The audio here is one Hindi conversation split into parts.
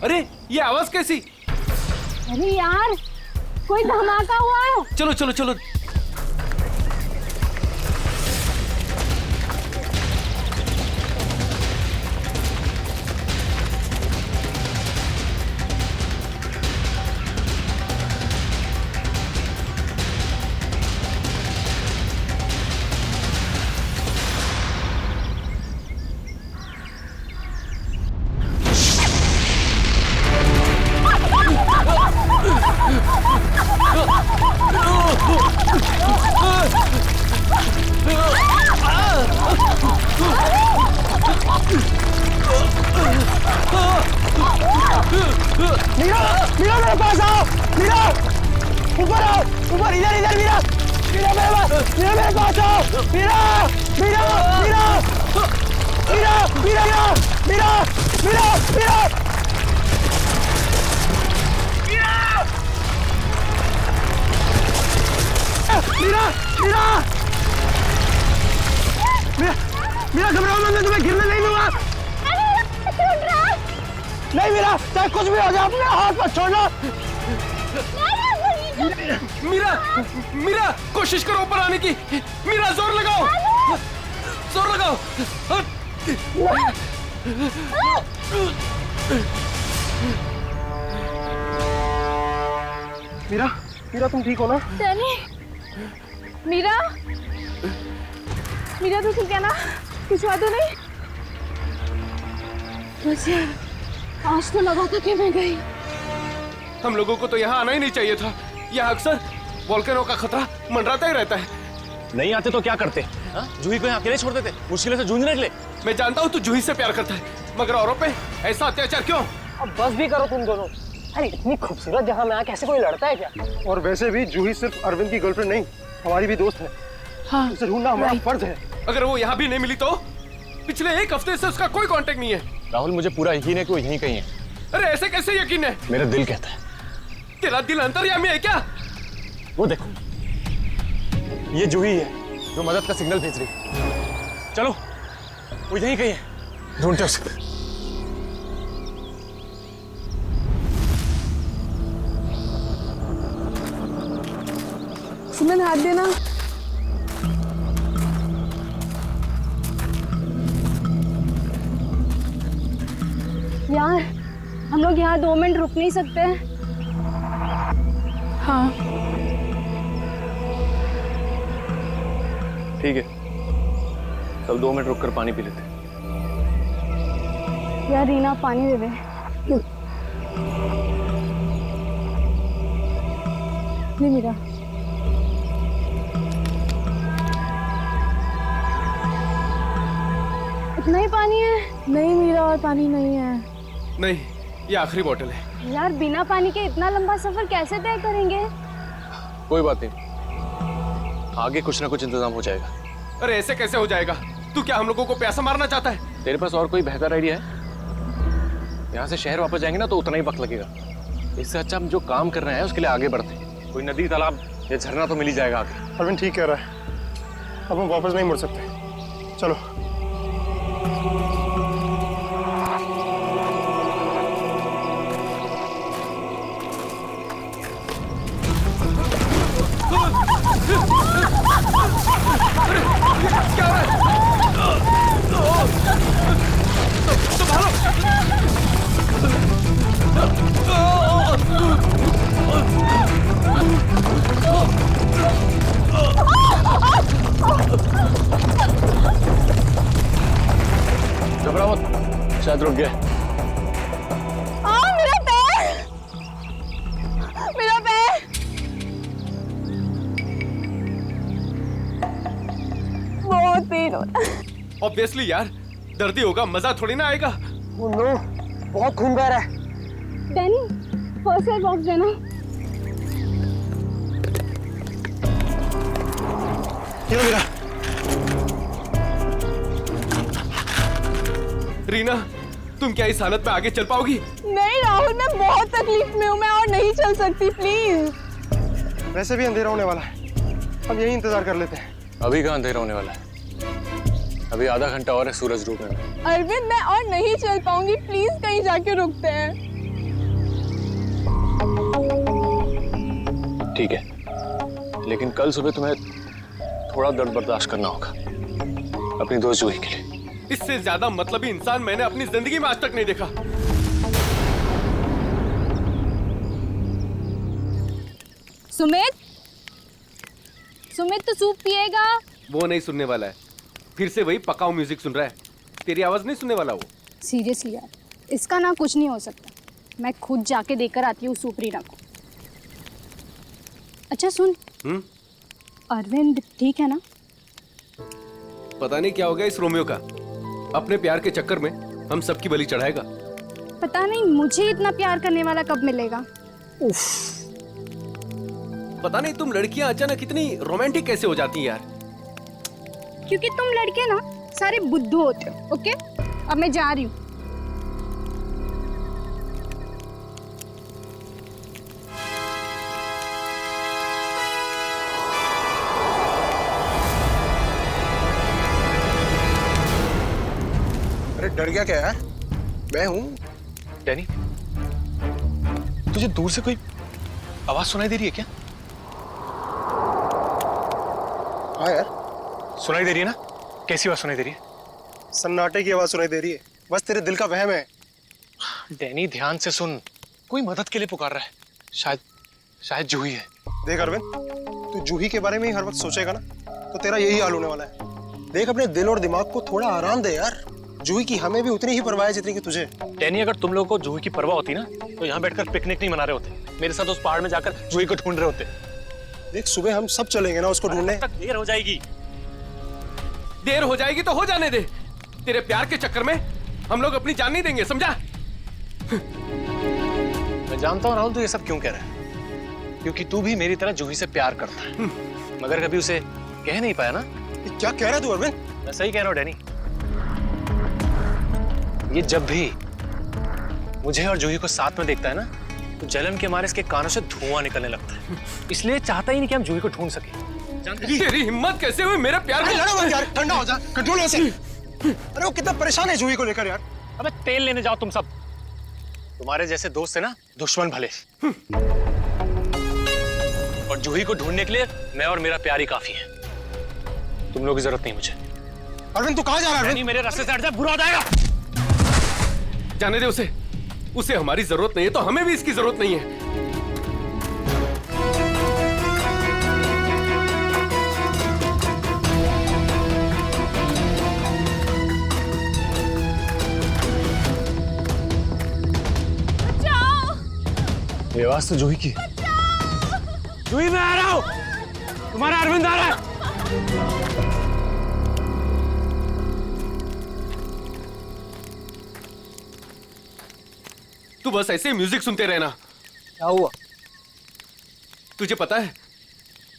अरे ये आवाज कैसी? अरे यार कोई धमाका हुआ है। चलो चलो चलो। मीरा, मीरा मेरे पास आओ। मीरा ऊपर आओ, ऊपर इधर इधर। मीरा, मीरा मेरे पास आओ। मीरा, मीरा, मीरा, मीरा, मीरा, मीरा, मीरा, मीरा, मीरा, मीरा, मीरा, मीरा घबराओ मत, मैं तुम्हें गिरने नहीं दूंगा। नहीं मीरा, चाहे कुछ भी हो जाए अपने हाथ मत छोड़ना। मीरा, मीरा कोशिश करो ऊपर आने की। मीरा जोर लगाओ, जोर लगाओ। मीरा, मीरा तुम ठीक हो ना? डैनी, मीरा, मीरा तो ठीक है ना? कुछ हुआ तो नहीं? बस यार, आज तो लगा था कि मैं गई। हम लोगों को तो यहाँ आना ही नहीं चाहिए था। यहाँ अक्सर वोल्केनो का खतरा मंडराता ही रहता है। नहीं आते तो क्या करते? जूही को यहाँ अकेले छोड़ देते, मुश्किलों से जूझने के लिए। मैं जानता हूँ तू जूही से प्यार करता है, मगर औरों पे ऐसा अत्याचार क्यों? अब बस भी करो तुम दोनों। अरे इतनी खूबसूरत जगह में आके ऐसे कोई लड़ता है क्या? और वैसे भी जूही सिर्फ अरविंद की गर्लफ्रेंड नहीं, हमारी भी दोस्त है। हाँ, उसे ढूंढना हमारा फर्ज है। अगर वो यहाँ भी नहीं मिली तो? पिछले एक हफ्ते से उसका कोई कांटेक्ट नहीं है। राहुल, मुझे पूरा यकीन है कि वो यहीं कहीं है। अरे ऐसे कैसे यकीन है? मेरा दिल कहता है। तेरा दिल अंतर्यामी है क्या? वो देखो, ये जूही है जो मदद का सिग्नल भेज रही है। चलो, वो यहीं कहीं है, ढूंढते उसे। सुमन हाथ देना। यार हम लोग यहाँ 2 मिनट रुक नहीं सकते? हाँ ठीक है, सब 2 मिनट रुककर पानी पी लेते। यार रीना पानी दे दे। नहीं मीरा, इतना ही पानी है? नहीं मीरा, और पानी नहीं है। नहीं, ये आखिरी बोतल है। यार बिना पानी के इतना लंबा सफर कैसे तय करेंगे? कोई बात नहीं, आगे कुछ ना कुछ इंतजाम हो जाएगा। अरे ऐसे कैसे हो जाएगा? तू क्या हम लोगों को प्यासा मारना चाहता है? तेरे पास और कोई बेहतर आइडिया है? यहाँ से शहर वापस जाएंगे ना तो उतना ही वक्त लगेगा। इससे अच्छा हम जो काम कर रहे हैं उसके लिए आगे बढ़ते हैं। कोई नदी, तालाब या झरना तो मिल ही जाएगा आगे। अरविंद ठीक कह रहा है, अब हम वापस नहीं मुड़ सकते। चलो। क्या हो रहा घबराओ मत, शायद रुक गया। मेरा पैर, मेरा पैर। बहुत पेन हो रहा है। ऑब्वियसली यार, दर्द ही होगा, मजा थोड़ी ना आएगा। ओह नो, बहुत खून बह रहा है। डैनी, फर्स्ट एड बॉक्स देना। ये लो मीरा। रीना, तुम क्या इस हालत में आगे चल पाओगी? नहीं राहुल, मैं बहुत तकलीफ में हूँ, मैं और नहीं चल सकती, प्लीज। वैसे भी अंधेरा होने वाला है, हम यही इंतजार कर लेते हैं। अभी कहाँ अंधेरा होने वाला है? अभी आधा घंटा और है सूरज डूबने में। अरविंद, मैं और नहीं चल पाऊंगी, प्लीज कहीं जाके रुकते हैं। ठीक है, लेकिन कल सुबह तुम्हें थोड़ा दर्द बर्दाश्त करना होगा अपनी दोस्त जूही के लिए। इससे ज्यादा मतलबी इंसान मैंने अपनी जिंदगी में आज तक नहीं देखा। सुमित, सुमित तो सूप पिएगा? वो नहीं सुनने वाला है, फिर से वही पकाऊ म्यूजिक सुन रहा है। तेरी आवाज नहीं सुनने वाला वो। सीरियसली यार, इसका ना कुछ नहीं हो सकता। मैं खुद जाके देकर आती हूँ सूप रीना को। अच्छा सुन, अरविंद ठीक है ना? पता नहीं क्या हो गया इस रोमियो का, अपने प्यार के चक्कर में हम सबकी बलि चढ़ाएगा। पता नहीं मुझे इतना प्यार करने वाला कब मिलेगा। उफ। पता नहीं तुम लड़कियां अचानक इतनी रोमांटिक कैसे हो जाती हैं यार। क्योंकि तुम लड़के ना सारे बुद्धू होते हो। ओके, अब मैं जा रही हूँ। अरे डर गया क्या यार? मैं हूँ। डैनी, तुझे दूर से कोई आवाज सुनाई दे रही है क्या? हाँ यार, सुनाई दे रही है ना? कैसी आवाज सुनाई दे रही है? सन्नाटे की आवाज सुनाई दे रही है। बस तेरे दिल का वहम है। डैनी ध्यान से सुन, कोई मदद के लिए पुकार रहा है। शायद जूही है। देख अरविंद, तू जूही के बारे में ही हर वक्त सोचेगा ना तो तेरा यही हाल होने वाला है। देख, अपने दिल और दिमाग को थोड़ा आराम दे यार। जूही की हमें भी उतनी ही परवाह है जितनी कि तुझे। डैनी, अगर तुम लोगों को जूही की परवाह होती ना तो यहाँ बैठकर पिकनिक नहीं मना रहे होते, मेरे साथ उस पहाड़ में जाकर जूही को ढूंढ रहे होते। देख, सुबह हम सब चलेंगे ना उसको ढूंढने। तक देर हो जाएगी। देर हो जाएगी तो हो जाने दे। तेरे प्यार के चक्कर में हम लोग अपनी जान नहीं देंगे, समझा? मैं जानता हूँ राहुल, तू ये सब क्यों कह रहा है, क्योंकि तू भी मेरी तरह जूही से प्यार करता है, मगर कभी उसे कह नहीं पाया ना। क्या कह रहा है तू अरविंद? मैं सही कह रहा हूँ डैनी। ये जब भी मुझे और जूही को साथ में देखता है ना तो जलन के मारे इसके कानों से धुआं निकलने लगता है, इसलिए चाहता ही नहीं कि हम जूही को ढूंढ सके। तेरी हिम्मत कैसे हुई मेरे प्यार अरे में? लड़ो मत यार, ठंडा हो जा, कंट्रोल हो से। अरे वो कितना परेशान है जूही को लेकर यार। अबे तेल लेने जाओ तुम सब, तुम्हारे जैसे दोस्त है ना दुश्मन भले। और जूही को ढूंढने के लिए मैं और मेरा प्यार ही काफी है, तुम लोगों की जरूरत नहीं मुझे। अरविंद तू कहाँ जा रहा है? अरविंद मेरे रास्ते से हट जा, बुरा हो जाएगा। जाने दे उसे हमारी जरूरत नहीं है तो हमें भी इसकी जरूरत नहीं है। ये आवाज तो जूही की। जूही, मैं आ रहा हूं, तुम्हारा अरविंद आ रहा है। तू बस ऐसे ही म्यूजिक सुनते रहना। क्या हुआ? तुझे पता है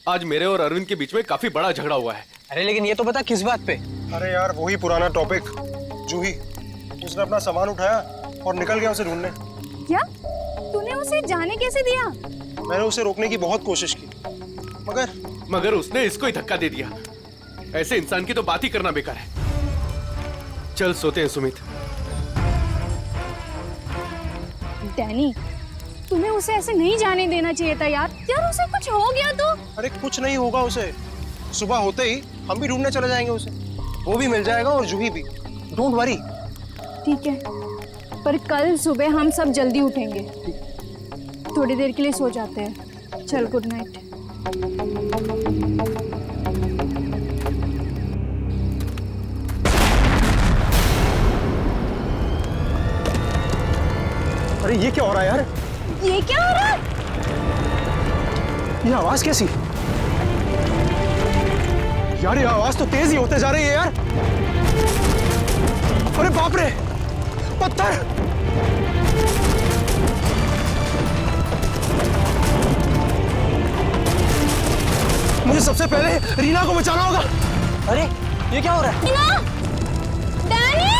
आज मेरे और अरविंद के बीच में काफी बड़ा झगड़ा हुआ है। अरे लेकिन ये तो बता किस बात पे? अरे यार, वही पुराना टॉपिक। जूही, उसने अपना सामान उठाया और निकल गया उसे ढूंढने। क्या? तूने उसे जाने कैसे दिया? मैंने उसे रोकने की बहुत कोशिश की, मगर उसने इसको ही धक्का दे दिया। ऐसे इंसान की तो बात ही करना बेकार है। चल सोते हैं सुमित। डैनी, तुम्हें उसे ऐसे नहीं जाने देना चाहिए था यार। यार उसे कुछ हो गया तो? अरे कुछ नहीं होगा उसे। सुबह होते ही हम भी ढूंढने चले जाएंगे उसे। वो भी मिल जाएगा और जूही भी। Don't worry. ठीक है, पर कल सुबह हम सब जल्दी उठेंगे। थोड़ी देर के लिए सो जाते हैं। चल, गुड नाइट। अरे ये क्या हो रहा है यार? ये क्या हो रहा है? ये आवाज कैसी? यार ये आवाज तो तेज ही होते जा रही है यार। अरे बाप रे, पत्थर! मुझे सबसे पहले रीना को बचाना होगा। अरे ये क्या हो रहा है? रीना! डैनी!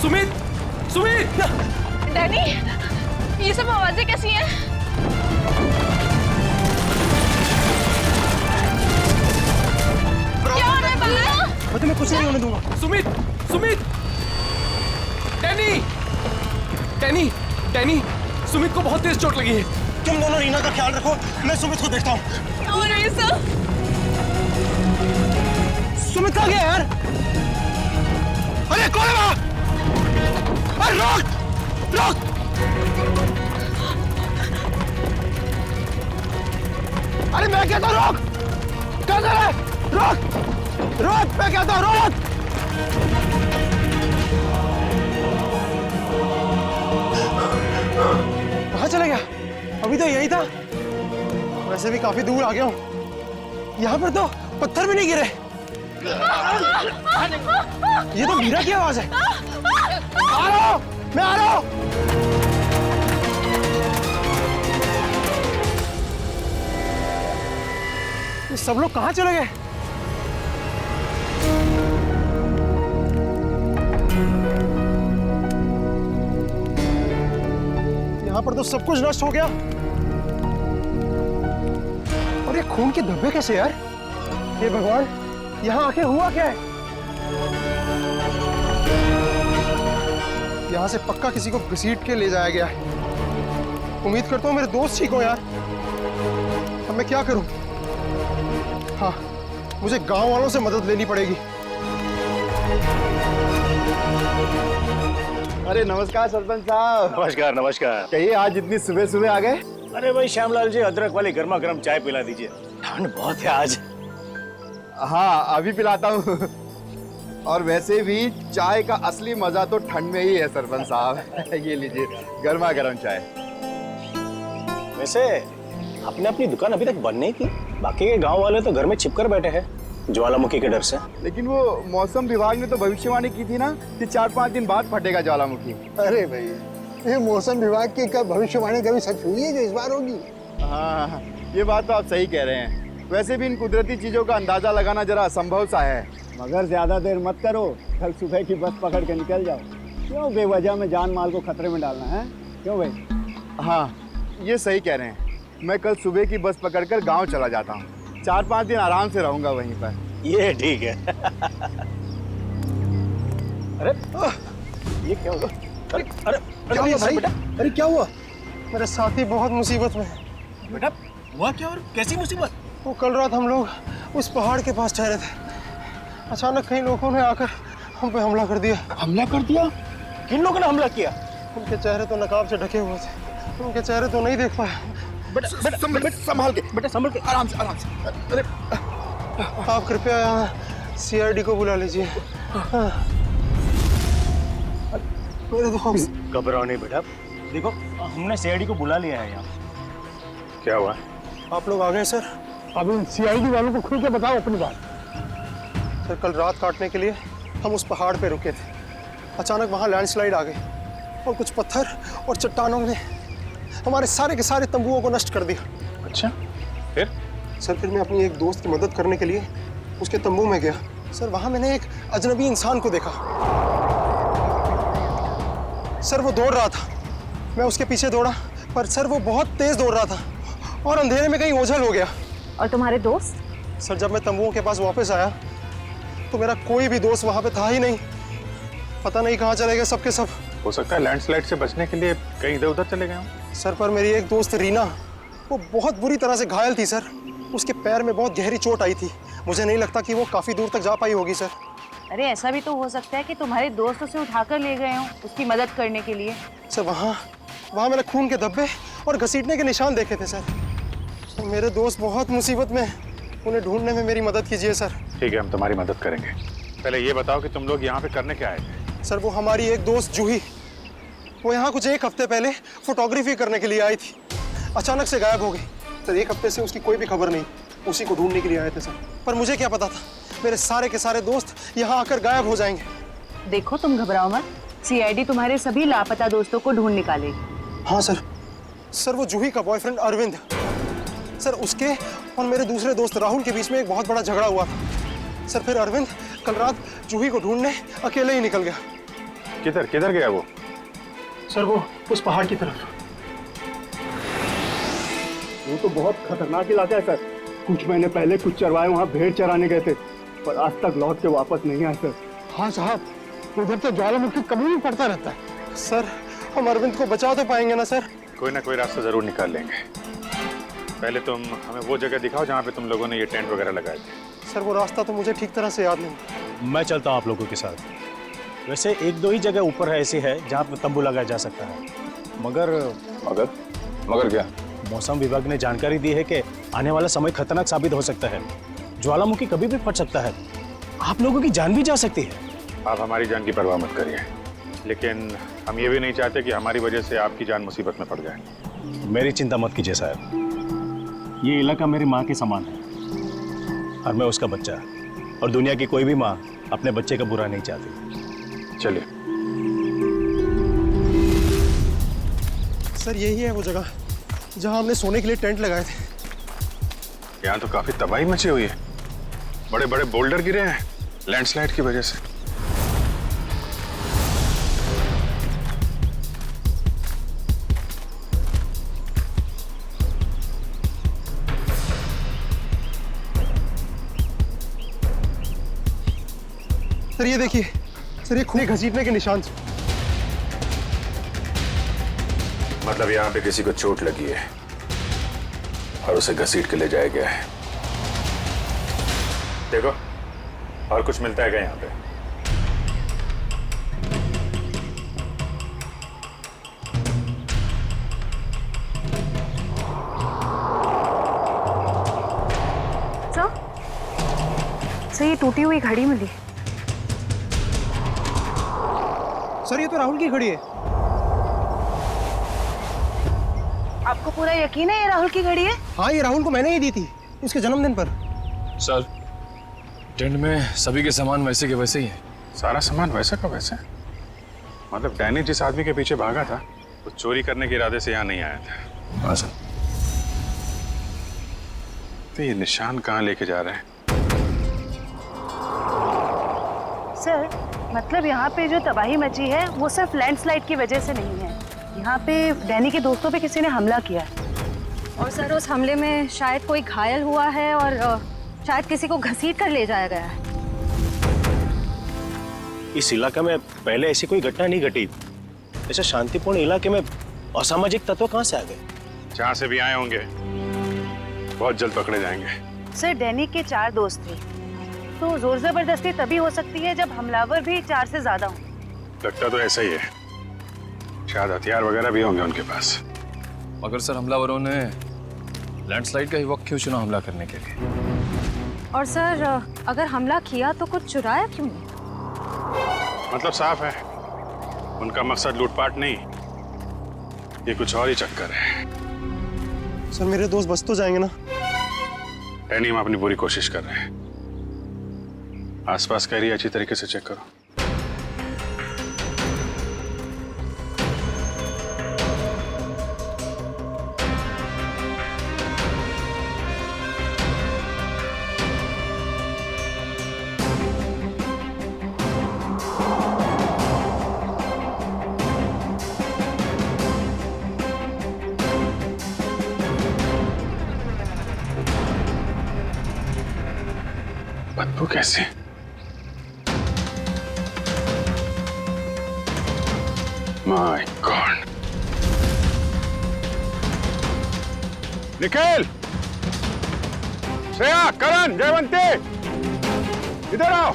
सुमित! डैनी, ये सब आवाजें कैसी हैं? क्या हो रहा है बाहर? मैं तुम्हें कुछ नहीं होने दूंगा। सुमित! डैनी! सुमित को बहुत तेज चोट लगी है। तुम दोनों रीना का ख्याल रखो, मैं सुमित को देखता हूँ। और ऐसा सुमित कहाँ गया यार? अरे कौन है वहाँ? अरे रोक! रोक! अरे मैं कहता हूँ रोक! क्या कर रहा है? रोक! रोक! मैं कहता हूँ रोक! कहाँ चले गया? अभी तो यही था। वैसे भी काफी दूर आ गया हूँ। यहाँ पर तो पत्थर भी नहीं गिरे। ये तो मीरा की आवाज है। आ रहा हूँ, मैं आ रहा हूँ। ये सब लोग कहाँ चले गए? यहाँ पर तो सब कुछ नष्ट हो गया। और ये खून के धब्बे कैसे यार? हे भगवान, यहाँ आके हुआ क्या है? यहाँ से पक्का किसी को घसीट के ले जाया गया है। उम्मीद करता हूँ मेरे दोस्त ठीक हो यार। अब मैं क्या करूँ? हाँ, मुझे गांव वालों से मदद लेनी पड़ेगी। अरे नमस्कार सरपंच साहब। नमस्कार नमस्कार। कहिए आज इतनी सुबह सुबह आ गए? अरे भाई श्यामलाल जी, अदरक वाली गर्मा गर्म चाय पिला दीजिए, ठंड बहुत है आज। हाँ अभी पिलाता हूँ। और वैसे भी चाय का असली मजा तो ठंड में ही है सरपंच साहब। ये लीजिए गर्मा गर्म चाय। वैसे आपने अपनी दुकान अभी तक बंद नहीं की? बाकी के गांव वाले तो घर में छिपकर बैठे हैं ज्वालामुखी के डर से। लेकिन वो मौसम विभाग ने तो भविष्यवाणी की थी ना कि 4-5 दिन बाद फटेगा ज्वालामुखी। अरे भाई, ये मौसम विभाग की भविष्यवाणी कभी सच हुई है जो इस बार होगी? हाँ ये बात तो आप सही कह रहे हैं। वैसे भी इन कुदरती चीजों का अंदाजा लगाना जरा असंभव सा है। मगर ज्यादा देर मत करो, कल सुबह की बस पकड़ के निकल जाओ। क्यों बेवजह में जान माल को खतरे में डालना है? क्यों भाई? हाँ ये सही कह रहे हैं। मैं कल सुबह की बस पकड़कर गांव चला जाता हूँ। 4-5 दिन आराम से रहूंगा वहीं पर। ये ठीक है। अरे ये क्या हुआ? अरे अरे क्या हुआ भाई? अरे क्या हुआ? मेरे साथी बहुत मुसीबत में है। बेटा हुआ क्या और कैसी मुसीबत? वो कल रात हम लोग उस पहाड़ के पास ठहरे थे। अचानक कई लोगों ने आकर हम पे हमला कर दिया। हमला कर दिया? किन लोगों ने हमला किया? उनके चेहरे तो नकाब से ढके हुए थे। उनके चेहरे तो नहीं देख पाया। बेटा संभाल के, बेटा संभल के, आराम से आराम से। अरे आप कृपया यहाँ सीआईडी को बुला लीजिए। मेरे दोस्त। घबराओ नहीं बेटा, देखो हमने सीआईडी को बुला लिया है यहाँ। क्या हुआ? आप लोग आ गए सर? अब इन सीआईडी वालों को खुल के बताओ अपनी बात। सर कल रात काटने के लिए हम उस पहाड़ पे रुके थे। अचानक वहाँ लैंडस्लाइड आ गई और कुछ पत्थर और चट्टानों ने हमारे सारे के सारे तंबुओं को नष्ट कर दिया। अच्छा फिर? सर फिर मैं अपनी एक दोस्त की मदद करने के लिए उसके तंबू में गया। सर वहाँ मैंने एक अजनबी इंसान को देखा। सर वो दौड़ रहा था, मैं उसके पीछे दौड़ा, पर सर वो बहुत तेज दौड़ रहा था और अंधेरे में कहीं ओझल हो गया। और तुम्हारे दोस्त? सर जब मैं तंबुओं के पास वापस आया तो मेरा कोई भी दोस्त वहाँ पे था ही नहीं। पता नहीं कहाँ चले गए सबके सब। हो सकता है लैंडस्लाइड से बचने के लिए कहीं इधर उधर चले गए हों। सर पर मेरी एक दोस्त रीना, वो बहुत बुरी तरह से घायल थी सर। उसके पैर में बहुत गहरी चोट आई थी। मुझे नहीं लगता कि वो काफी दूर तक जा पाई होगी सर। अरे ऐसा भी तो हो सकता है कि तुम्हारे दोस्त उसे उठाकर ले गए हों उसकी मदद करने के लिए। सर वहाँ मैंने खून के धब्बे और घसीटने के निशान देखे थे सर। मेरे दोस्त बहुत मुसीबत में हैं। उन्हें ढूंढने में मेरी मदद कीजिए सर। ठीक है, हम तुम्हारी मदद करेंगे। पहले ये बताओ कि तुम लोग यहाँ पे करने क्या आए थे? सर वो हमारी एक दोस्त जूही, वो यहाँ कुछ 1 हफ्ते पहले फोटोग्राफी करने के लिए आई थी। अचानक से गायब हो गई। सर 1 हफ्ते से उसकी कोई भी खबर नहीं। उसी को ढूंढने के लिए आए थे सर। पर मुझे क्या पता था मेरे सारे के सारे दोस्त यहाँ आकर गायब हो जाएंगे। देखो तुम घबराओ मत, सीआईडी तुम्हारे सभी लापता दोस्तों को ढूंढ निकालेगी। हाँ सर। सर वो जूही का बॉयफ्रेंड अरविंद, सर उसके और मेरे दूसरे दोस्त राहुल के बीच में एक बहुत बड़ा झगड़ा हुआ था। सर फिर अरविंद कल रात जूही को ढूंढने अकेले ही निकल गया। किधर गया वो? सर वो उस पहाड़ की तरफ। वो तो बहुत खतरनाक इलाका है सर। कुछ महीने पहले कुछ चरवाए वहाँ भेड़ चराने गए थे, पर आज तक लौट के वापस नहीं आए सर। हाँ साहब, उधर तो ज्वालामुखी कभी भी पड़ता रहता है। सर हम अरविंद को बचा तो पाएंगे ना सर? कोई ना कोई रास्ता जरूर निकाल लेंगे। पहले तुम हमें वो जगह दिखाओ जहाँ पे तुम लोगों ने ये टेंट वगैरह लगाए थे। सर वो रास्ता तो मुझे ठीक तरह से याद नहीं। मैं चलता हूँ आप लोगों के साथ। वैसे एक दो ही जगह ऊपर है ऐसी है जहाँ पे तंबू लगाया जा सकता है, मगर मगर मगर क्या? मौसम विभाग ने जानकारी दी है कि आने वाला समय खतरनाक साबित हो सकता है। ज्वालामुखी कभी भी फट सकता है, आप लोगों की जान भी जा सकती है। आप हमारी जान की परवाह मत करिए, लेकिन हम ये भी नहीं चाहते कि हमारी वजह से आपकी जान मुसीबत में पड़ जाए। मेरी चिंता मत कीजिए साहब, ये इलाका मेरी माँ के समान है और मैं उसका बच्चा, और दुनिया की कोई भी माँ अपने बच्चे का बुरा नहीं चाहती। चलिए। सर यही है वो जगह जहाँ हमने सोने के लिए टेंट लगाए थे। यहाँ तो काफी तबाही मची हुई है, बड़े बड़े बोल्डर गिरे हैं लैंडस्लाइड की वजह से। सर ये देखिए, सर ये खून घसीटने के निशान। मतलब यहाँ पे किसी को चोट लगी है और उसे घसीट के ले जाया गया है। देखो और कुछ मिलता है क्या यहाँ पे? सर ये टूटी हुई घड़ी मिली। सर ये तो राहुल की घड़ी है। आपको पूरा यकीन है ये राहुल की घड़ी है? हाँ ये राहुल को मैंने ही दी थी उसके जन्मदिन पर। सर टेंट में सभी के सामान वैसे के वैसे ही है। सारा सामान वैसा का वैसा? मतलब डैनी जिस आदमी के पीछे भागा था वो चोरी करने के इरादे से यहाँ नहीं आया था। हाँ सर। तो ये निशान कहाँ लेके जा रहे हैं? सर मतलब यहाँ पे जो तबाही मची है वो सिर्फ लैंडस्लाइड की वजह से नहीं है, यहाँ पे डैनी के दोस्तों पे किसी ने हमला किया है। और सर उस हमले में शायद कोई घायल हुआ है और शायद किसी को घसीट कर ले जाया गया है। इस इलाके में पहले ऐसी कोई घटना नहीं घटी। ऐसे शांतिपूर्ण इलाके में असामाजिक तत्व कहाँ से आ गए? जहाँ से भी आए होंगे बहुत जल्द पकड़े जाएंगे। सर डैनी के 4 दोस्त थे, तो जोर जबरदस्ती तभी हो सकती है जब हमलावर भी 4 से ज्यादा हों। लगता तो ऐसा ही है, शायद हथियार वगैरह भी होंगे उनके पास। मगर सर हमलावरों ने लैंडस्लाइड का ही वक्त क्यों चुना हमला करने के लिए? और सर अगर हमला किया तो कुछ चुराया क्यों नहीं? मतलब साफ है उनका मकसद लूटपाट नहीं, ये कुछ और ही चक्कर है। सर मेरे दोस्त बच तो जाएंगे ना? डैनी हम अपनी पूरी कोशिश कर रहे हैं। आसपास का एरिया अच्छी तरीके से चेक करो। बदबू कैसे? My god. निखिल, श्रेया, करण, जयवंती, इधर आओ।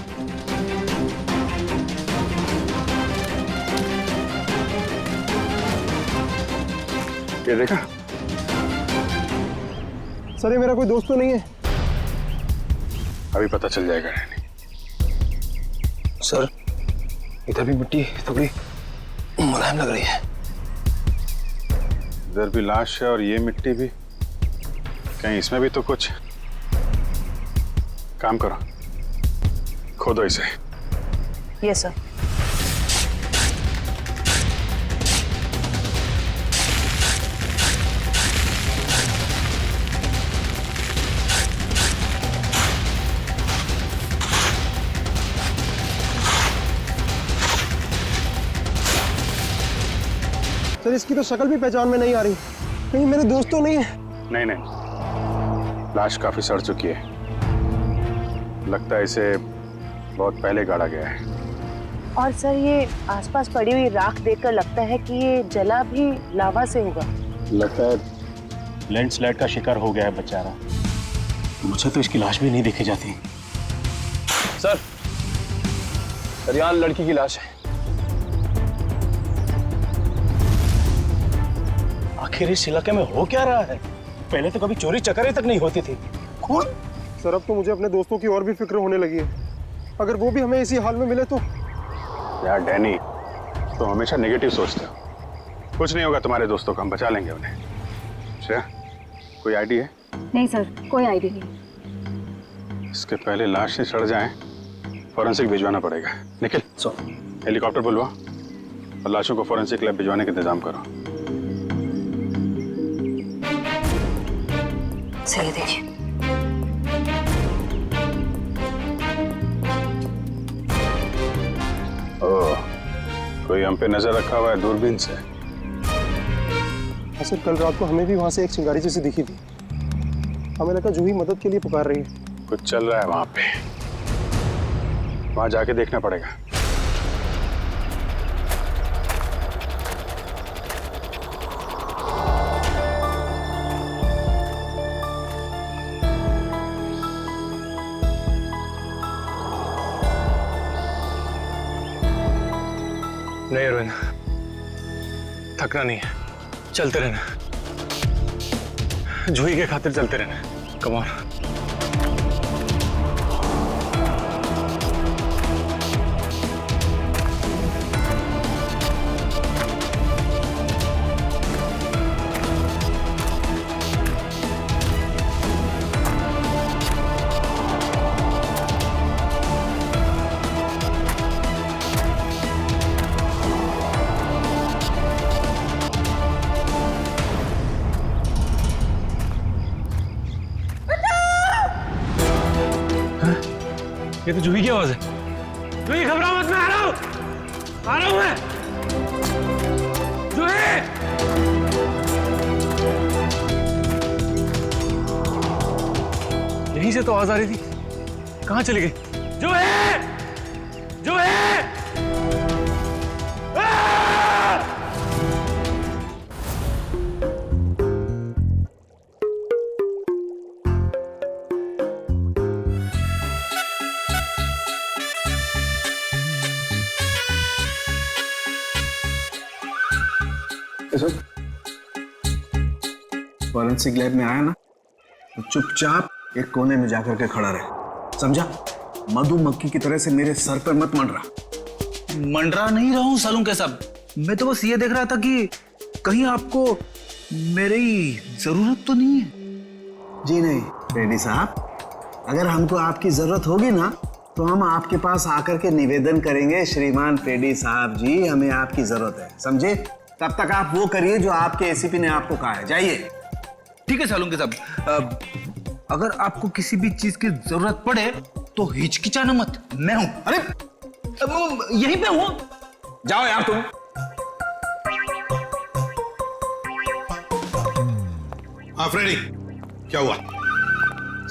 ये देखा? सर ये मेरा कोई दोस्त तो नहीं है। अभी पता चल जाएगा डैनी। सर इधर भी मिट्टी थोड़ी मुलायम लग रही है। इधर भी लाश है और ये मिट्टी भी, कहीं इसमें भी तो कुछ। काम करो, खोदो इसे। Yes sir. सर इसकी तो शक्ल भी पहचान में नहीं आ रही, कहीं मेरे दोस्त तो नहीं है? नहीं नहीं, लाश काफी सड़ चुकी है, लगता है इसे बहुत पहले गाड़ा गया है। और सर ये आसपास पड़ी हुई राख देखकर लगता है कि ये जला भी लावा से होगा। लगता है लैंडस्लाइड का शिकार हो गया है बेचारा। मुझे तो इसकी लाश भी नहीं देखी जाती। सर यहाँ लड़की की लाश है। आखिर इस इलाके में हो क्या रहा है? पहले तो कभी चोरी चकारी तक नहीं होती थी। कौन? सर अब तो मुझे अपने दोस्तों की और भी फिक्र होने लगी है। अगर वो भी हमें इसी हाल में मिले तो। यार डैनी, तो हमेशा नेगेटिव सोचते हो। कुछ नहीं होगा तुम्हारे दोस्तों को, हम बचा लेंगे उन्हें। श्रेया, कोई आईडिया है? नहीं सर, कोई आइडिया नहीं। इसके पहले लाश से सड़ जाए, फॉरेंसिक भिजवाना पड़ेगा। निखिल, हेलीकॉप्टर बुलवा और लाशों को फॉरेंसिक लैब भिजवाने का इंतजाम करो। सही देखिए। ओह, कोई हम पे नजर रखा हुआ है दूरबीन से। सर कल रात को हमें भी वहां से एक चिंगारी जैसी दिखी थी। हमें लगा जूही मदद के लिए पुकार रही है। कुछ चल रहा है वहां पे, वहां जाके देखना पड़ेगा। नहीं अरविंद, थकना नहीं है, चलते रहना। जूही के खातिर चलते रहना। Come on. ये तो जूही की आवाज है। जूही घबराओ मत, मैं आ रहा हूं मैं। जूही! यहीं से तो आवाज आ रही थी, कहां चली गई? जूही! जूही! फॉरेंसिक लैब में आया ना तो चुपचाप एक कोने में जाकर के खड़ा रहे, समझा? मधुमक्खी की तरह से मेरे सर पर मत मंडरा। मंडरा नहीं रहा हूं सालून के साहब, मैं तो बस ये देख रहा था कि कहीं आपको मेरी जरूरत तो नहीं है। जी नहीं रेड्डी साहब, अगर हमको आपकी जरूरत होगी ना तो हम आपके पास आकर के निवेदन करेंगे, श्रीमान पेडी साहब जी हमें आपकी जरूरत है, समझे? तब तक आप वो करिए जो आपके एसीपी ने आपको कहा है, जाइए। ठीक है सालून के साहब, अगर आपको किसी भी चीज की जरूरत पड़े तो हिचकिचाना मत, मैं हूं। अरे यहीं पे हूं, जाओ यार तुम। हाँ फ्रेडी, क्या हुआ?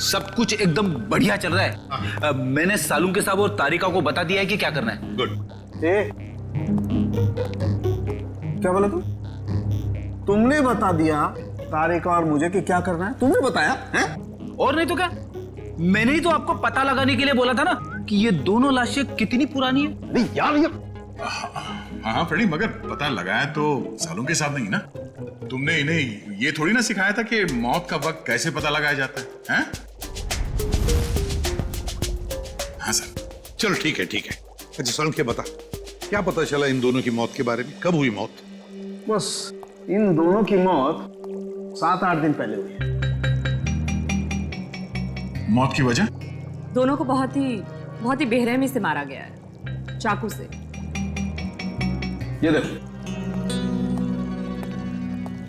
सब कुछ एकदम बढ़िया चल रहा है। मैंने सालून के साहब और तारिका को बता दिया है कि क्या करना है। गुड। क्या बोला तुमने बता दिया तारिका और मुझे कि क्या करना है? तुमने बताया है? और नहीं तो क्या, मैंने ही तो आपको पता लगाने के लिए बोला था ना कि ये दोनों लाशें कितनी पुरानी है। नहीं यार ये हाँ फ्रेडी, मगर पता लगाया तो सालों के साथ नहीं ना। तुमने इन्हें ये थोड़ी ना सिखाया था कि मौत का वक्त कैसे पता लगाया जाता है, हैं? हाँ सर, चलो ठीक है ठीक है। अच्छा सालों के बता, क्या पता चला इन दोनों की मौत के बारे में? कब हुई मौत? बस इन दोनों की मौत 7-8 दिन पहले हुई है। मौत की वजह? दोनों को बहुत ही बेरहमी से मारा गया है, चाकू से। ये देखो,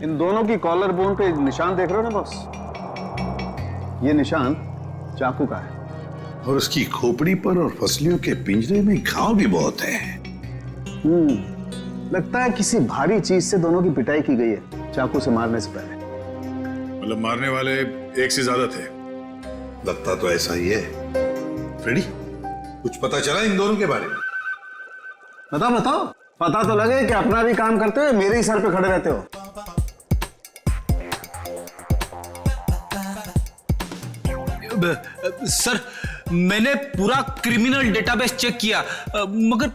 इन दोनों की कॉलर बोन पे निशान देख रहे हो ना बॉस? ये निशान चाकू का है। और उसकी खोपड़ी पर और फसलियों के पिंजरे में घाव भी बहुत है। लगता है किसी भारी चीज से दोनों की पिटाई की गई है चाकू से मारने से पहले। मतलब मारने वाले एक से ज्यादा थे? लगता तो ऐसा ही है। फ्रेडी, कुछ पता चला इन दोनों के बारे में? बताओ, पता तो लगे कि अपना भी काम करते हो, मेरे ही सर पे खड़े रहते हो। सर मैंने पूरा क्रिमिनल डेटाबेस चेक किया मगर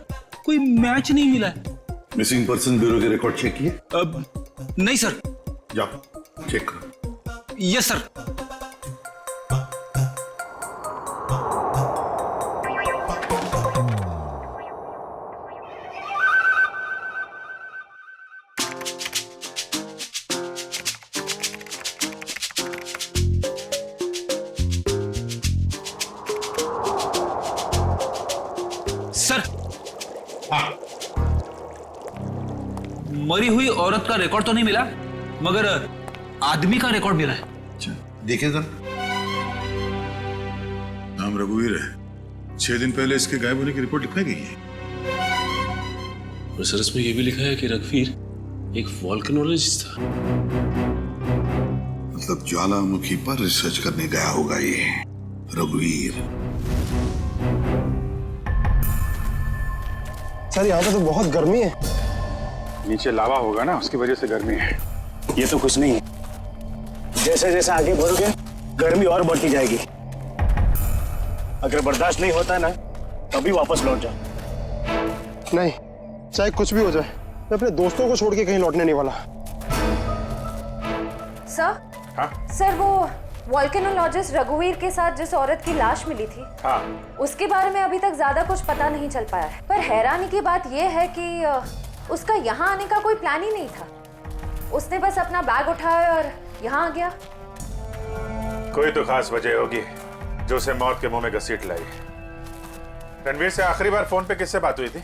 कोई मैच नहीं मिला है। मिसिंग पर्सन ब्यूरो के रिकॉर्ड चेक किए? नहीं सर। जाओ चेक करो। Yes sir. सर मरी हुई औरत का रिकॉर्ड तो नहीं मिला मगर आदमी का रिकॉर्ड मिला है। देखिए सर, नाम रघुवीर है। 6 दिन पहले इसके गायब होने की रिपोर्ट लिखवाई गई है। और सर इसमें यह भी लिखा है कि रघुवीर एक वोल्केनोलॉजिस्ट था। मतलब ज्वालामुखी पर रिसर्च करने गया होगा ये रघुवीर। सर यहाँ पे तो बहुत गर्मी है। नीचे लावा होगा ना, उसकी वजह से गर्मी है। ये तो कुछ नहीं है। जैसे जैसे आगे बढ़ोगे गर्मी और बढ़ती जाएगी। अगर बर्दाश्त नहीं होता ना तभी वापस लौट जाओ। नहीं, चाहे कुछ भी हो जाए मैं अपने दोस्तों को छोड़ के कहीं लौटने नहीं वाला। सर, सर वो वोल्केनोलॉजिस्ट रघुवीर के साथ जिस औरत की लाश मिली थी, उसके बारे में अभी तक ज्यादा कुछ पता नहीं चल पाया है। पर हैरानी की बात यह है कि उसका यहाँ आने का कोई प्लान ही नहीं था। उसने बस अपना बैग उठाया और यहाँ आ गया। कोई तो खास वजह होगी जो उसे मौत के मुंह में घसीट लाई। रणवीर से आखिरी बार फोन पे किससे बात हुई थी?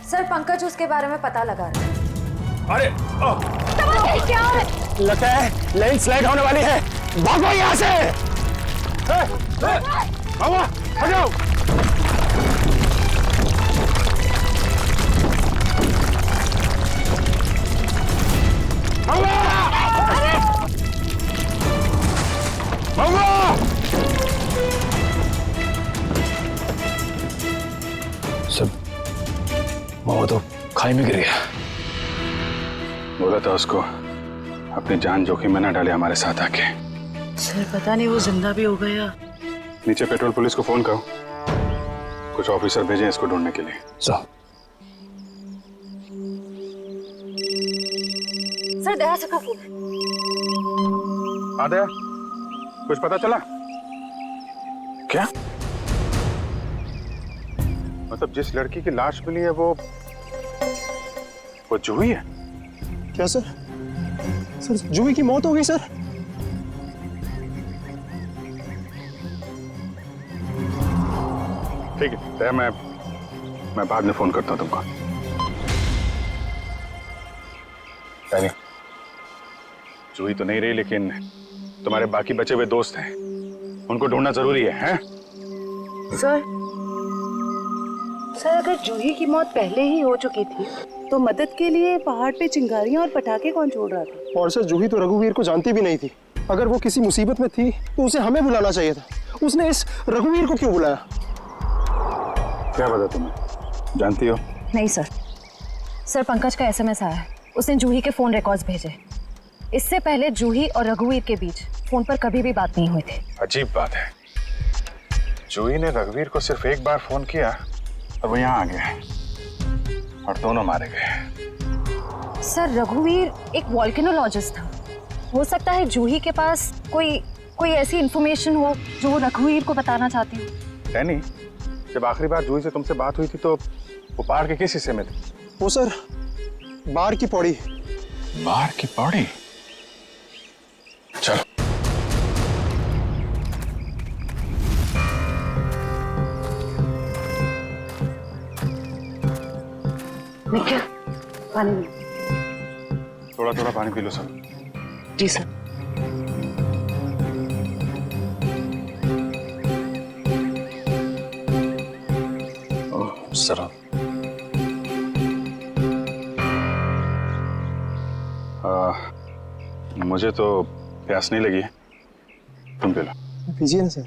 सर पंकज उसके बारे में पता लगा रहा है। अरे क्या है? लगता है लैंडस्लाइड होने वाली है। भागो यहाँ से। हटाओ। सब वो तो खाई में गिर गया। बोला था उसको अपनी जान जोखिम में न डाले हमारे साथ आके। सर पता नहीं वो जिंदा भी हो गया। नीचे पेट्रोल पुलिस को फोन करो, कुछ ऑफिसर भेजें इसको ढूंढने के लिए। सर दया से फोन। हाँ दया, कुछ पता चला क्या? मतलब जिस लड़की की लाश मिली है वो जूही है क्या सर? सर जूही की मौत हो गई सर। ठीक है दया, मैं बाद में फोन करता हूँ तुमको। जूही तो नहीं रही लेकिन तुम्हारे बाकी बचे हुए दोस्त हैं, उनको ढूंढना जरूरी है, हैं? सर अगर जूही की मौत पहले ही हो चुकी थी तो मदद के लिए पहाड़ पे चिंगारियां और पटाखे कौन छोड़ रहा था? और सर जूही तो रघुवीर को जानती भी नहीं थी। अगर वो किसी मुसीबत में थी तो उसे हमें बुलाना चाहिए था। उसने इस रघुवीर को क्यों बुलाया? क्या पता तुम्हें, जानती हो? नहीं सर। सर पंकज का एसएमएस आया है, उसने जूही के फोन रिकॉर्ड्स भेजे। इससे पहले जूही और रघुवीर के बीच फोन पर कभी भी बात नहीं हुई थी। अजीब बात है, जूही ने रघुवीर को सिर्फ एक बार फोन किया और वो यहाँ आ गया और दोनों मारे गए। सर रघुवीर एक वोल्केनोलॉजिस्ट था। हो सकता है जूही के पास कोई ऐसी इंफॉर्मेशन हो जो वो रघुवीर को बताना चाहती हो। डैनी, जब आखिरी बार जूही से तुमसे बात हुई थी तो वो पहाड़ के किस हिस्से में थी? वो सर बाहर की पौड़ी। बाहर की पौड़ी? चलो। निखिल पानी लो। थोड़ा थोड़ा पानी पी लो सब। जी सर। सर मुझे तो प्यास नहीं लगी है, तुम पी लो। पीजिए ना सर।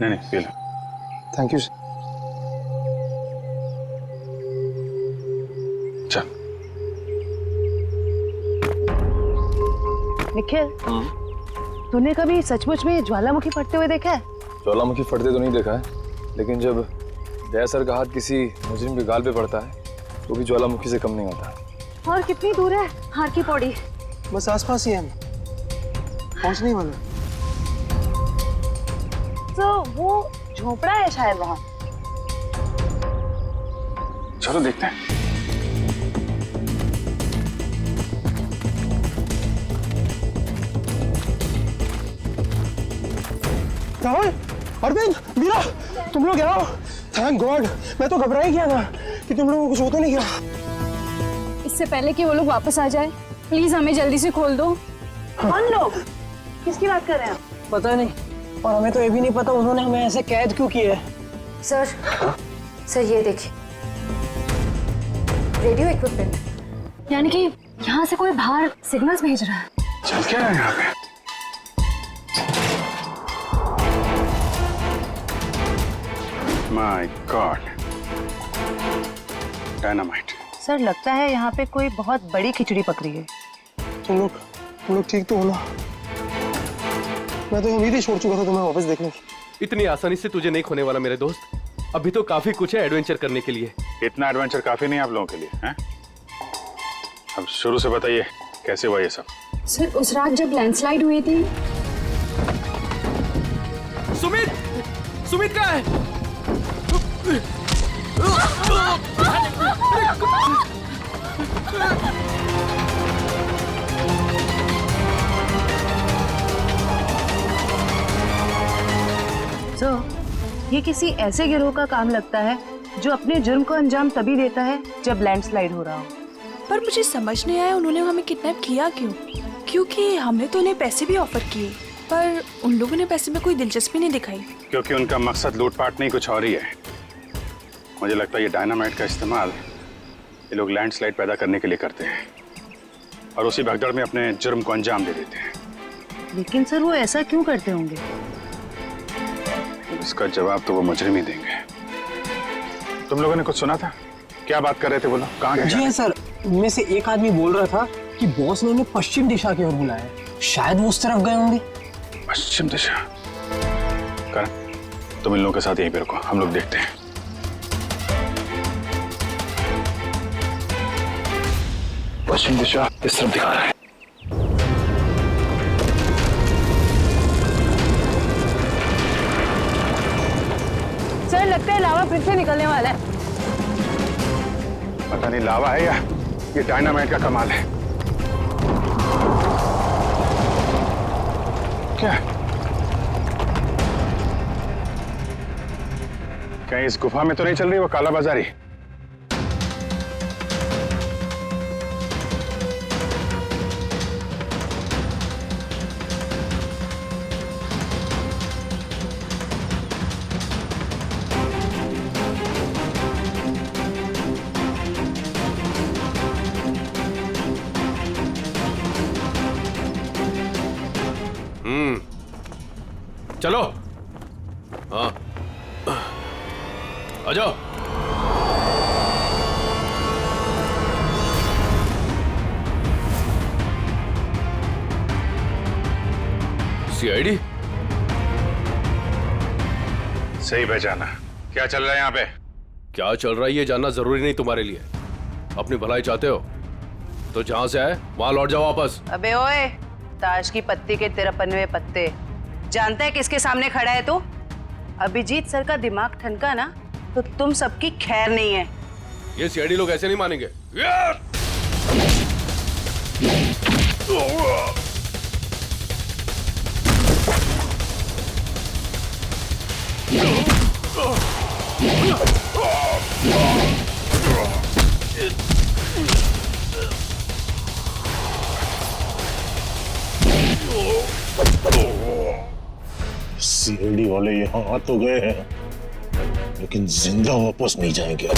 नहीं P low. Thank you sir. चल। निखिल, तूने कभी सचमुच में ज्वालामुखी फटते हुए देखा है? ज्वालामुखी फटते तो नहीं देखा है, लेकिन जब दया सर का हाथ किसी मुजरिम के गाल पे पड़ता है तो भी ज्वालामुखी से कम नहीं होता। और कितनी दूर है हार की पौड़ी? बस आसपास ही है, हम पहुंचने ही वाले। तो वो झोपड़ा है शायद वहाँ। चलो देखते हैं। राहुल, अरविंद, मीरा, तुम लोग यहाँ हो? थैंक गॉड, मैं तो घबरा ही गया था कि तुम लोगों को कुछ हो तो नहीं गया। इससे पहले कि वो लोग वापस आ जाए, प्लीज हमें जल्दी से खोल दो। कौन लोग? किसकी बात कर रहे हैं? पता नहीं, और हमें तो ये भी नहीं पता उन्होंने हमें ऐसे कैद क्यों किया है। सर ये देखिए, रेडियो इक्विपमेंट, यानी कि यहाँ से कोई बाहर सिग्नल्स भेज रहा है। चल क्या है यहाँ पे? My God, dynamite. सर लगता है यहाँ पे कोई बहुत बड़ी खिचड़ी पक रही है। तुम लोग ठीक तो हो ना? मैं तो उम्मीद ही छोड़ चुका था तुम्हें वापस देखने की। इतनी आसानी से तुझे नहीं खोने वाला मेरे दोस्त। अभी तो काफी कुछ है एडवेंचर करने के लिए। इतना एडवेंचर काफी नहीं आप लोगों के लिए, हैं? अब शुरू से बताइए कैसे हुआ ये सब? सर उस रात जब लैंडस्लाइड हुई थी। सुमित कहाँ है? ये किसी ऐसे गिरोह का काम लगता है जो अपने जुर्म को अंजाम तभी देता है जब लैंडस्लाइड हो रहा हो। पर मुझे समझ नहीं आया उन्होंने हमें किडनैप किया क्यों? क्योंकि हमने तो उन्हें पैसे भी ऑफर किए, पर उन लोगों ने पैसे में कोई दिलचस्पी नहीं दिखाई। क्योंकि उनका मकसद लूटपाट नहीं, कुछ और ही है। मुझे लगता है ये डायनामाइट का इस्तेमाल ये लोग लैंडस्लाइड पैदा करने के लिए करते हैं और उसी भगदड़ में अपने जुर्म को अंजाम दे देते हैं। लेकिन सर वो ऐसा क्यों करते होंगे? इसका जवाब तो वो मुजरिम ही देंगे। तुम लोगों ने कुछ सुना था? क्या बात कर रहे थे बोलो? कहाँ गए? जी हाँ सर, उनमें से एक आदमी बोल रहा था कि बॉस ने उन्हें पश्चिम दिशा की ओर बुलाया, शायद वो उस तरफ गए होंगे। पश्चिम दिशा? करण, तुम इन लोगों के साथ यहीं पे रुको, हम लोग देखते हैं। पश्चिम दिशा इस तरफ दिखा रहा है। सर लगता है लावा फिर से निकलने वाला है। पता नहीं लावा है या ये डायनामाइट का कमाल है। क्या कहीं इस गुफा में तो नहीं चल रही वो काला बाजारी? चलो, हाँ आ जाओ। सीआईडी सही पहचाना। क्या चल रहा है यहाँ पे? क्या चल रहा है ये जानना जरूरी नहीं तुम्हारे लिए। अपनी भलाई चाहते हो तो जहां से आए वहां लौट जाओ वापस। अबे ओए, ताश की पत्ती के 53वें पत्ते, जानता है किसके सामने खड़ा है तू? अभिजीत सर का दिमाग ठनका ना तो तुम सबकी खैर नहीं है। ये सीआईडी लोग ऐसे नहीं मानेंगे। सीआईडी वाले यहाँ आ तो गए हैं, लेकिन जिंदा वापस नहीं जाएंगे।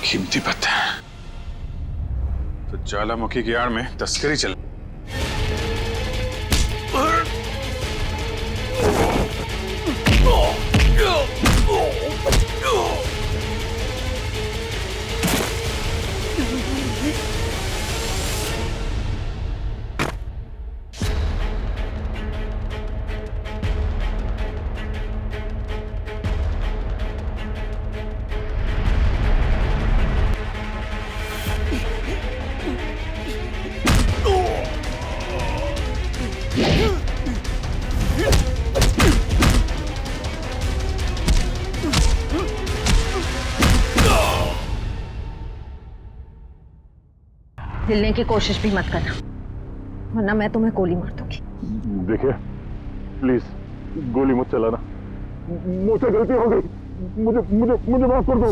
कीमती पत्थर। तो ज्वालामुखी की आड़ में तस्करी चल। हिलने की कोशिश भी मत करना, वरना मैं तुम्हें गोली मार दूंगी। देखिए प्लीज गोली मत चलाना, मुझसे गलती हो गई, मुझे मुझे मुझे माफ कर दो।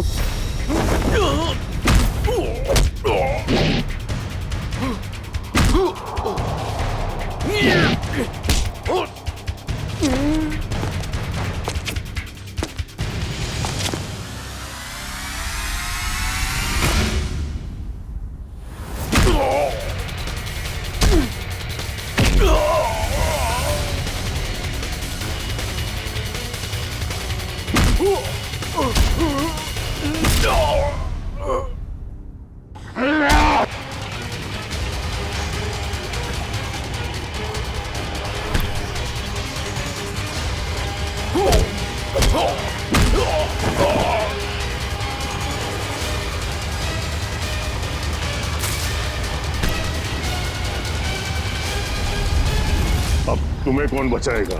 अब तुम्हें कौन बचाएगा?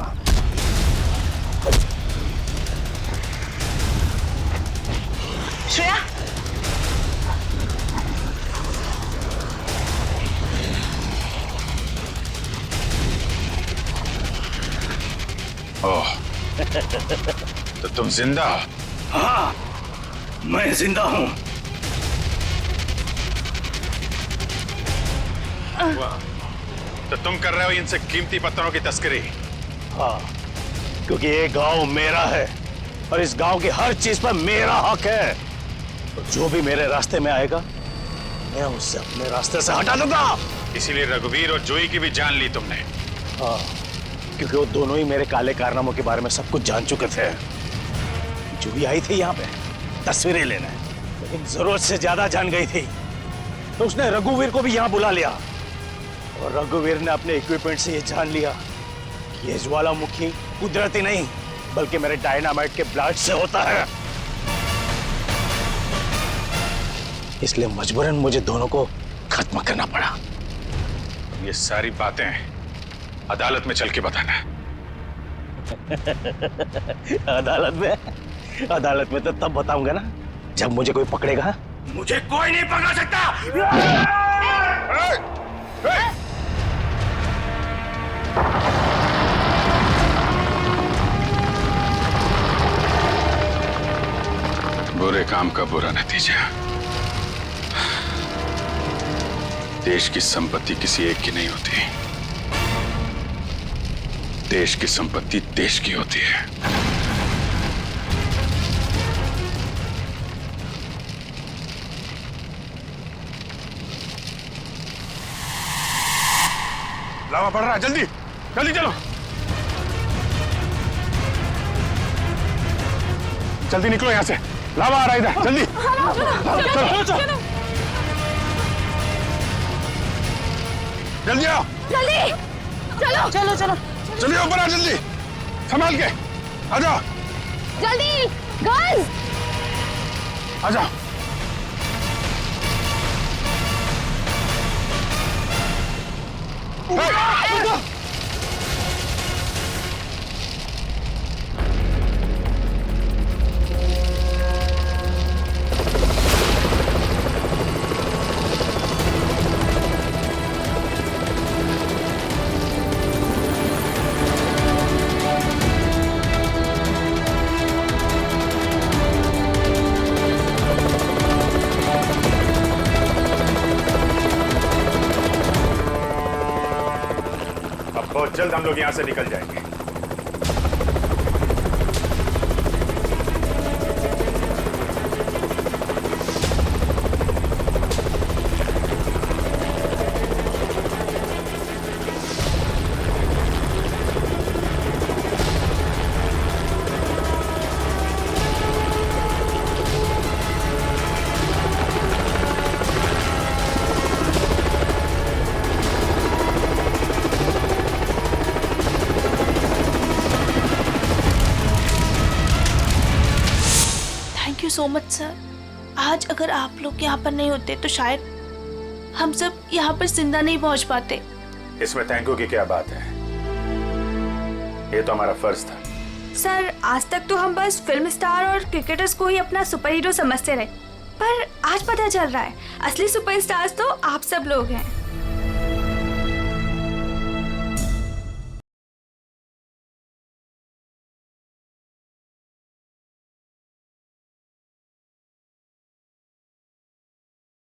श्रेया, ओह, तो तुम जिंदा हो? हाँ, मैं जिंदा हूं। तो तुम कर रहे हो इनसे कीमती पत्थरों की तस्करी? हाँ, क्योंकि ये गांव मेरा है और इस गांव की हर चीज पर मेरा हक है। और जो भी मेरे रास्ते में आएगा मैं उससे अपने रास्ते से हटा दूंगा। इसीलिए रघुवीर और जोई की भी जान ली तुमने? हाँ, क्योंकि वो दोनों ही मेरे काले कारनामों के बारे में सब कुछ जान चुके थे। जोई आई थी यहाँ पे तस्वीरें लेने, लेकिन जरूरत से ज्यादा जान गई थी, तो उसने रघुवीर को भी यहाँ बुला लिया। और रघुवीर ने अपने इक्विपमेंट से ये जान लिया कि ये ज्वालामुखी कुदरती नहीं बल्कि मेरे डायनामाइट के ब्लास्ट से होता है। इसलिए मजबूरन मुझे दोनों को खत्म करना पड़ा। ये सारी बातें अदालत में चल के बताना। अदालत में तो तब बताऊंगा ना जब मुझे कोई पकड़ेगा। मुझे कोई नहीं पकड़ सकता। बुरे काम का बुरा नतीजा। देश की संपत्ति किसी एक की नहीं होती, देश की संपत्ति देश की होती है। लावा पड़ रहा है, जल्दी जल्दी चलो, जल्दी निकलो यहां से, लावा आ रहा है इधर, जल्दी चलो चलो जल्दी आओ, जल्दी चलो चलो चलो जल्दी ऊपर आ, जल्दी संभाल के आ जाओ, जल्दी गर्ल्स आ जाओ। बहुत जल्द हम लोग यहां से निकल जाएंगे। So much sir. आज अगर आप लोग यहाँ पर नहीं होते तो शायद हम सब यहाँ पर जिंदा नहीं पहुँच पाते। इसमें थैंक यू की क्या बात है, ये तो हमारा फर्ज था। सर आज तक तो हम बस फिल्म स्टार और क्रिकेटर्स को ही अपना सुपर हीरो समझते रहे, पर आज पता चल रहा है असली सुपरस्टार्स तो आप सब लोग हैं।